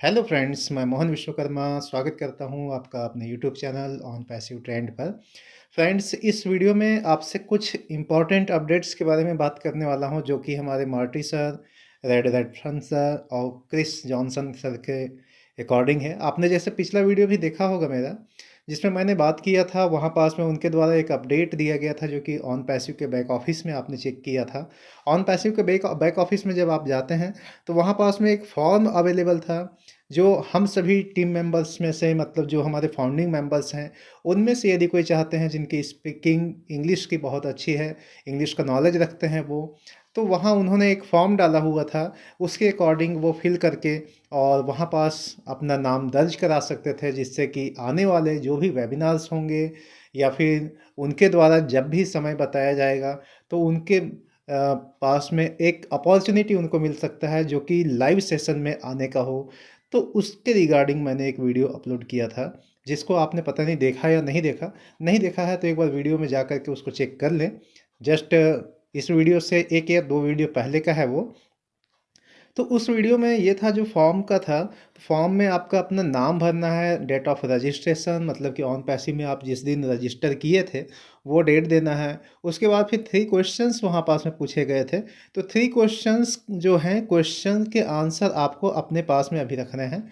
Hello friends, मैं मोहन विश्वकर्मा स्वागत करता हूं आपका अपने YouTube channel on passive trend पर। फ्रेंड्स, इस वीडियो में आपसे कुछ इम्पोर्टेंट अपडेट्स के बारे में बात करने वाला हूं जो कि हमारे Marty sir, red Redfern sir और क्रिस जॉनसन सर के अकॉर्डिंग है। आपने जैसे पिछला वीडियो भी देखा होगा मेरा, जिसमें मैंने बात किया था, वहाँ पास में उनके द्वारा एक अपडेट दिया गया था जो कि ऑन पैसिव के बैक ऑफिस में आपने चेक किया था। ऑन पैसिव के बैक ऑफिस में जब आप जाते हैं तो वहाँ पास में एक फॉर्म अवेलेबल था जो हम सभी टीम मेंबर्स में से, मतलब जो हमारे फाउंडिंग मेंबर्स हैं, उनमें से यदि कोई चाहते हैं जिनकी स्पीकिंग इंग्लिश की बहुत अच्छी है, इंग्लिश का नॉलेज रखते हैं वो, तो वहाँ उन्होंने एक फॉर्म डाला हुआ था। उसके अकॉर्डिंग वो फिल करके और वहाँ पास अपना नाम दर्ज करा सकते थे, जिससे कि आने वाले जो भी वेबिनार्स होंगे या फिर उनके द्वारा जब भी समय बताया जाएगा तो उनके पास में एक अपॉर्चुनिटी उनको मिल सकता है जो कि लाइव सेशन में आने का हो। तो उसके रिगार्डिंग मैंने एक वीडियो अपलोड किया था, जिसको आपने पता नहीं देखा या नहीं देखा है तो एक बार वीडियो में जा कर के उसको चेक कर लें। जस्ट इस वीडियो से 1 या 2 वीडियो पहले का है वो। तो उस वीडियो में ये था जो फॉर्म का था, फॉर्म में आपका अपना नाम भरना है, डेट ऑफ रजिस्ट्रेशन मतलब कि ऑन पैसिव में आप जिस दिन रजिस्टर किए थे, वो डेट देना है। उसके बाद फिर 3 क्वेश्चंस वहाँ पास में पूछे गए थे। तो 3 क्वेश्चंस जो हैं, क्वेश्चन के आंसर आपको अपने पास में अभी रखने हैं।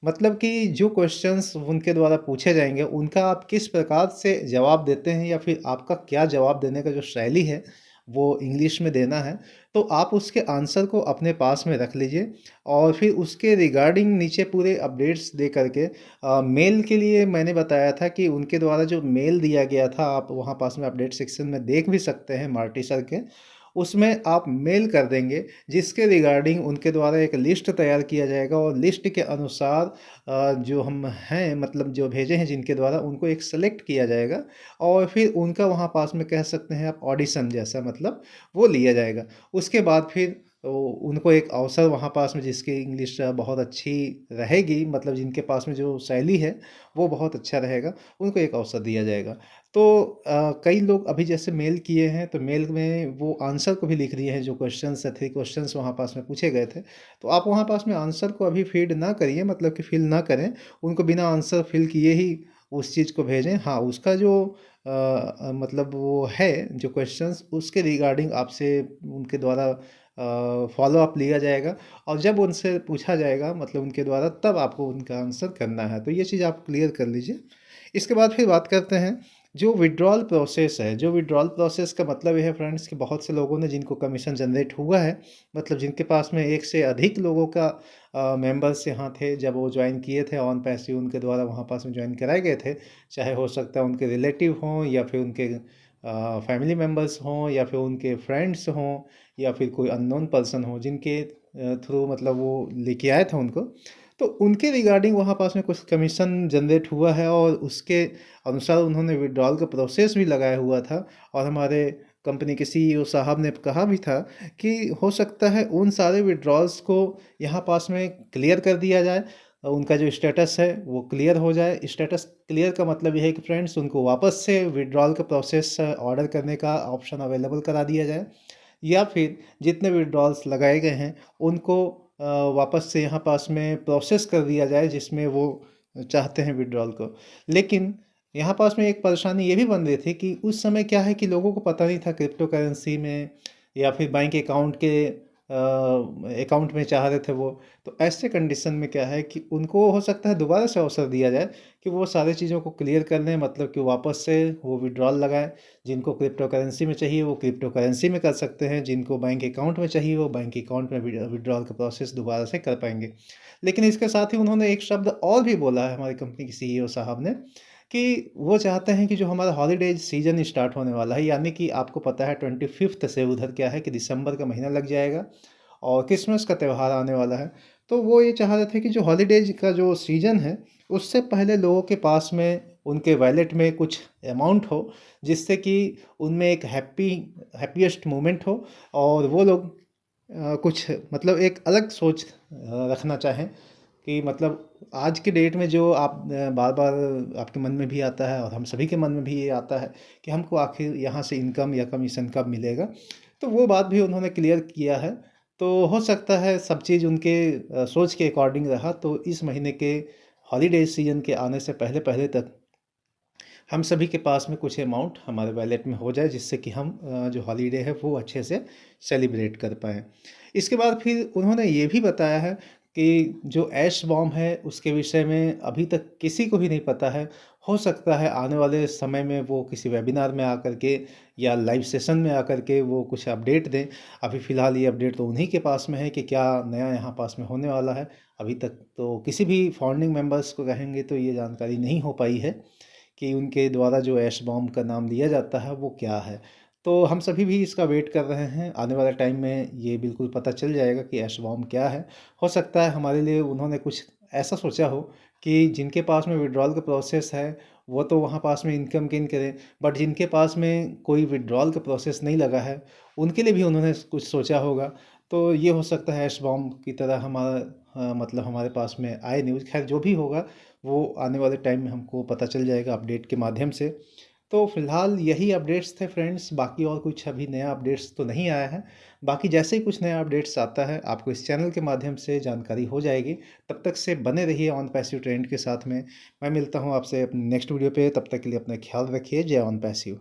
मतलब कि जो क्वेश्चंस उनके द्वारा पूछे जाएँगे, उनका आप किस प्रकार से जवाब देते हैं या फिर आपका क्या जवाब देने का जो शैली है, वो इंग्लिश में देना है। तो आप उसके आंसर को अपने पास में रख लीजिए और फिर उसके रिगार्डिंग नीचे पूरे अपडेट्स दे करके मेल के लिए मैंने बताया था कि उनके द्वारा जो मेल दिया गया था, आप वहाँ पास में अपडेट सेक्शन में देख भी सकते हैं मार्टी सर के। उसमें आप मेल कर देंगे, जिसके रिगार्डिंग उनके द्वारा एक लिस्ट तैयार किया जाएगा और लिस्ट के अनुसार जो हम हैं, मतलब जो भेजे हैं जिनके द्वारा, उनको एक सेलेक्ट किया जाएगा और फिर उनका वहाँ पास में कह सकते हैं आप ऑडिशन जैसा, मतलब वो लिया जाएगा। उसके बाद फिर उनको एक अवसर वहाँ पास में, जिसकी इंग्लिश बहुत अच्छी रहेगी, मतलब जिनके पास में जो शैली है वो बहुत अच्छा रहेगा, उनको एक अवसर दिया जाएगा। तो कई लोग अभी जैसे मेल किए हैं तो मेल में वो आंसर को भी लिख दिए हैं, जो क्वेश्चंस है, 3 क्वेश्चंस वहाँ पास में पूछे गए थे। तो आप वहाँ पास में आंसर को अभी फीड ना करिए, मतलब कि फिल ना करें, उनको बिना आंसर फिल किए ही उस चीज़ को भेजें। हाँ, उसका जो मतलब वो है जो क्वेश्चंस, उसके रिगार्डिंग आपसे उनके द्वारा फॉलो अप लिया जाएगा और जब उनसे पूछा जाएगा, मतलब उनके द्वारा, तब आपको उनका आंसर करना है। तो ये चीज़ आप क्लियर कर लीजिए। इसके बाद फिर बात करते हैं जो विड्रॉल प्रोसेस है। जो विड्रॉल प्रोसेस का मतलब ये है फ्रेंड्स कि बहुत से लोगों ने, जिनको कमीशन जनरेट हुआ है, मतलब जिनके पास में एक से अधिक लोगों का मेंबर्स यहाँ थे जब वो ज्वाइन किए थे ऑन पैसिव, उनके द्वारा वहाँ पास में ज्वाइन कराए गए थे, चाहे हो सकता है उनके रिलेटिव हों या फिर उनके फैमिली मेंबर्स हों या फिर उनके फ्रेंड्स हों या फिर कोई अननोन पर्सन हो जिनके थ्रू मतलब वो लेके आए थे उनको। तो उनके रिगार्डिंग वहाँ पास में कुछ कमीशन जनरेट हुआ है और उसके अनुसार उन्होंने विड्रॉल का प्रोसेस भी लगाया हुआ था। और हमारे कंपनी के सीईओ साहब ने कहा भी था कि हो सकता है उन सारे विड्रॉल्स को यहाँ पास में क्लियर कर दिया जाए, उनका जो स्टेटस है वो क्लियर हो जाए। स्टेटस क्लियर का मतलब ये है कि फ्रेंड्स, उनको वापस से विड्रॉल का प्रोसेस ऑर्डर करने का ऑप्शन अवेलेबल करा दिया जाए, या फिर जितने विड्रॉल्स लगाए गए हैं उनको वापस से यहाँ पास में प्रोसेस कर दिया जाए जिसमें वो चाहते हैं विड्रॉल को। लेकिन यहाँ पास में एक परेशानी ये भी बन रही थी कि उस समय क्या है कि लोगों को पता नहीं था क्रिप्टो करेंसी में या फिर बैंक अकाउंट के अकाउंट में चाह रहे थे वो। तो ऐसे कंडीशन में क्या है कि उनको हो सकता है दोबारा से अवसर दिया जाए कि वो सारी चीज़ों को क्लियर कर लें, मतलब कि वापस से वो विड्रॉल लगाएं। जिनको क्रिप्टो करेंसी में चाहिए वो क्रिप्टो करेंसी में कर सकते हैं, जिनको बैंक अकाउंट में चाहिए वो बैंक अकाउंट में विड्रॉल का प्रोसेस दोबारा से कर पाएंगे। लेकिन इसके साथ ही उन्होंने एक शब्द और भी बोला है, हमारी कंपनी के सीईओ साहब ने, कि वो चाहते हैं कि जो हमारा हॉलीडेज सीजन स्टार्ट होने वाला है, यानी कि आपको पता है 25th से उधर क्या है कि दिसंबर का महीना लग जाएगा और क्रिसमस का त्यौहार आने वाला है। तो वो ये चाह रहे थे कि जो हॉलीडेज का जो सीज़न है, उससे पहले लोगों के पास में उनके वॉलेट में कुछ अमाउंट हो, जिससे कि उनमें एक हैप्पीएस्ट मोमेंट हो और वो लोग कुछ मतलब एक अलग सोच रखना चाहें कि मतलब आज के डेट में जो आप बार-बार आपके मन में भी आता है और हम सभी के मन में भी ये आता है कि हमको आखिर यहाँ से इनकम या कमीशन कब मिलेगा। तो वो बात भी उन्होंने क्लियर किया है। तो हो सकता है सब चीज़ उनके सोच के अकॉर्डिंग रहा, तो इस महीने के हॉलिडे सीज़न के आने से पहले-पहले तक हम सभी के पास में कुछ अमाउंट हमारे वॉलेट में हो जाए, जिससे कि हम जो हॉलिडे है वो अच्छे से सेलिब्रेट कर पाएँ। इसके बाद फिर उन्होंने ये भी बताया है कि जो ऐश बॉम्ब है उसके विषय में अभी तक किसी को भी नहीं पता है। हो सकता है आने वाले समय में वो किसी वेबिनार में आकर के या लाइव सेशन में आकर के वो कुछ अपडेट दें। अभी फ़िलहाल ये अपडेट तो उन्हीं के पास में है कि क्या नया यहाँ पास में होने वाला है। अभी तक तो किसी भी फाउंडिंग मेंबर्स को कहेंगे तो ये जानकारी नहीं हो पाई है कि उनके द्वारा जो ऐश बॉम्ब का नाम लिया जाता है वो क्या है। तो हम सभी भी इसका वेट कर रहे हैं, आने वाले टाइम में ये बिल्कुल पता चल जाएगा कि ऐश बॉम्ब क्या है। हो सकता है हमारे लिए उन्होंने कुछ ऐसा सोचा हो कि जिनके पास में विथड्रॉल का प्रोसेस है, वो तो वहाँ पास में इनकम गेन करें, बट जिनके पास में कोई विथड्रॉल का प्रोसेस नहीं लगा है, उनके लिए भी उन्होंने कुछ सोचा होगा। तो ये हो सकता है ऐश बॉम्ब की तरह हमारा मतलब हमारे पास में आए न्यूज़। खैर जो भी होगा वो आने वाले टाइम में हमको पता चल जाएगा अपडेट के माध्यम से। तो फ़िलहाल यही अपडेट्स थे फ्रेंड्स, बाकी और कुछ अभी नया अपडेट्स तो नहीं आया है। बाकी जैसे ही कुछ नया अपडेट्स आता है आपको इस चैनल के माध्यम से जानकारी हो जाएगी। तब तक से बने रहिए ऑन पैसिव ट्रेंड के साथ में। मैं मिलता हूँ आपसे अपने नेक्स्ट वीडियो पे, तब तक के लिए अपना ख्याल रखिए। जय ऑन पैसिव।